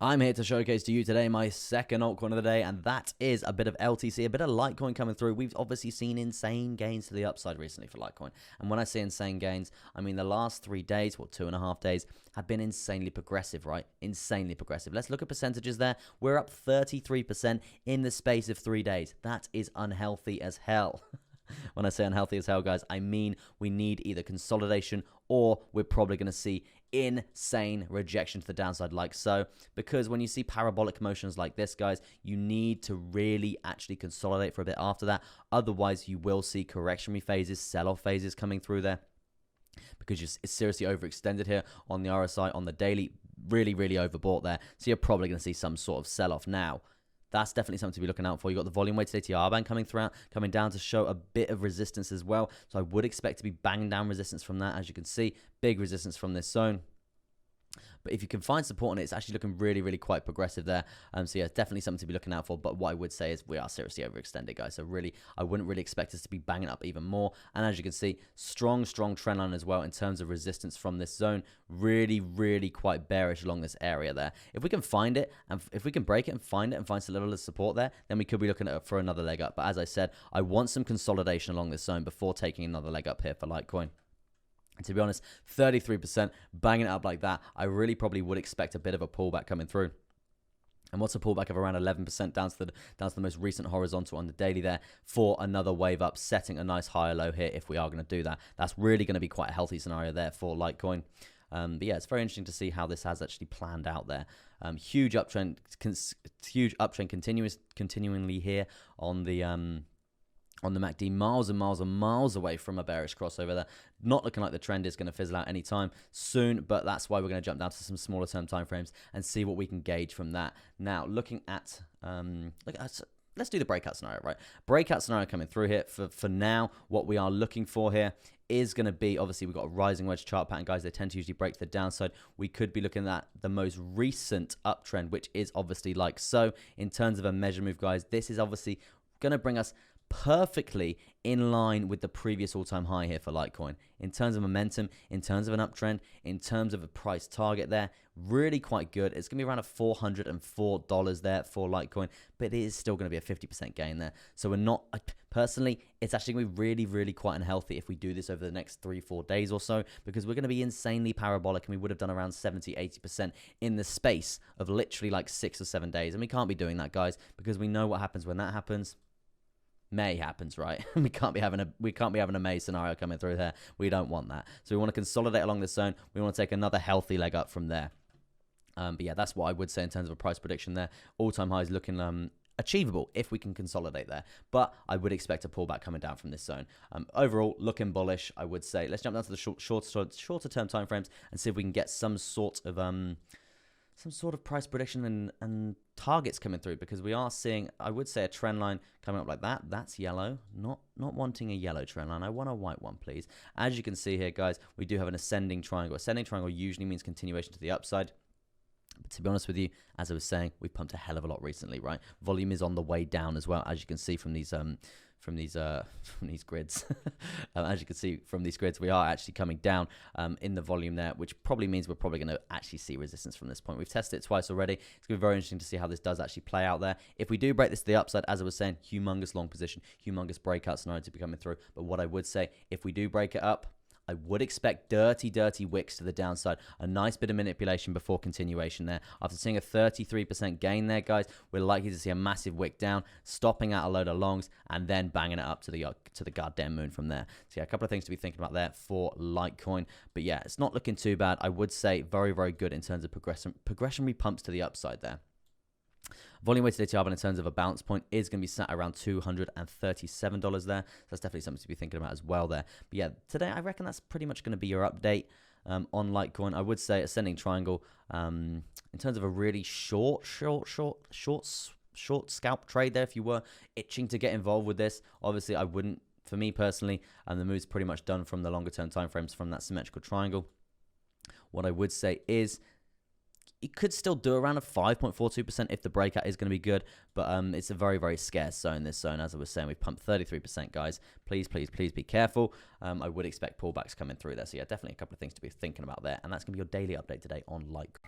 I'm here to showcase to you today my second altcoin of the day, and that is a bit of LTC, a bit of Litecoin coming through. We've obviously seen insane gains to the upside recently for Litecoin. And when I say insane gains, I mean the last 3 days, well, 2.5 days, have been insanely progressive, right? Insanely progressive. Let's look at percentages there. We're up 33% in the space of 3 days. That is unhealthy as hell. When I say unhealthy as hell, guys, I mean we need either consolidation or we're probably going to see insane rejection to the downside like so. Because when you see parabolic motions like this, guys, you need to really actually consolidate for a bit after that. Otherwise, you will see correctionary phases, sell-off phases coming through there. Because it's seriously overextended here on the RSI, on the daily, really overbought there. So you're probably going to see some sort of sell-off now. That's definitely something to be looking out for. You got the volume weighted ATR band coming down to show a bit of resistance as well. So I would expect to be banging down resistance from that. As you can see, big resistance from this zone. But if you can find support on it, it's actually looking really quite progressive there. So yeah, definitely something to be looking out for. But what I would say is we are seriously overextended, guys. So really, I wouldn't really expect us to be banging up even more. And as you can see, strong trend line as well in terms of resistance from this zone. Really quite bearish along this area there. If we can find it, and if we can break it and find it and find some level of support there, then we could be looking at it for another leg up. But as I said, I want some consolidation along this zone before taking another leg up here for Litecoin. And to be honest, 33% banging it up like that, I really probably would expect a bit of a pullback coming through. And what's a pullback of around 11% down to the most recent horizontal on the daily there for another wave up, setting a nice higher low here if we are going to do that. That's really going to be quite a healthy scenario there for Litecoin. But yeah, it's very interesting to see how this has actually planned out there. Huge uptrend continually here on the MACD, miles and miles away from a bearish crossover there. Not looking like the trend is going to fizzle out anytime soon, but that's why we're going to jump down to some smaller term timeframes and see what we can gauge from that. Now, looking at, let's do the breakout scenario, right? Breakout scenario coming through here. For now, what we are looking for here is going to be, obviously, we've got a rising wedge chart pattern, guys. They tend to usually break to the downside. We could be looking at the most recent uptrend, which is obviously like so. In terms of a measure move, guys, this is obviously going to bring us perfectly in line with the previous all-time high here for Litecoin. In terms of momentum, in terms of an uptrend, in terms of a price target there, really quite good. It's going to be around a $404 there for Litecoin, but it is still going to be a 50% gain there. So we're not, personally, it's actually going to be really quite unhealthy if we do this over the next 3-4 days or so, because we're going to be insanely parabolic, and we would have done around 70-80% in the space of literally like 6 or 7 days. And we can't be doing that, guys, because we know what happens when that happens. May happens, right? we can't be having a May scenario coming through here. We don't want that. So we want to consolidate along this zone. We want to take another healthy leg up from there. But yeah, that's what I would say in terms of a price prediction there. All-time highs looking achievable if we can consolidate there. But I would expect a pullback coming down from this zone. Overall, looking bullish, I would say. Let's jump down to the shorter term timeframes and see if we can get some sort of price prediction and targets coming through, because we are seeing, I would say, a trend line coming up like that. That's yellow. Not wanting a yellow trend line. I want a white one, please. As you can see here, guys, we do have an ascending triangle. Ascending triangle usually means continuation to the upside. But to be honest with you, as I was saying, we've pumped a hell of a lot recently, right? Volume is on the way down as well, as you can see from these grids. As you can see from these grids, we are actually coming down in the volume there, which probably means we're probably going to actually see resistance from this point. We've tested it twice already. It's going to be very interesting to see how this does actually play out there. If we do break this to the upside, as I was saying, humongous long position, humongous breakout scenario to be coming through. But what I would say, if we do break it up, I would expect dirty wicks to the downside. A nice bit of manipulation before continuation there. After seeing a 33% gain there, guys, we're likely to see a massive wick down, stopping out a load of longs, and then banging it up to the goddamn moon from there. So yeah, a couple of things to be thinking about there for Litecoin. But yeah, it's not looking too bad. I would say very good in terms of progressionary pumps to the upside there. Volume weighted ATR in terms of a bounce point is going to be sat around $237 there. So that's definitely something to be thinking about as well there. But yeah, today I reckon that's pretty much going to be your update on Litecoin. I would say ascending triangle in terms of a really short scalp trade there. If you were itching to get involved with this, obviously I wouldn't. For me personally, the move's pretty much done from the longer term timeframes from that symmetrical triangle. What I would say is, you could still do around a 5.42% if the breakout is going to be good, but it's a very scarce zone, this zone. As I was saying, we've pumped 33%, guys. Please be careful. I would expect pullbacks coming through there. So yeah, definitely a couple of things to be thinking about there, and that's going to be your daily update today on Litecoin.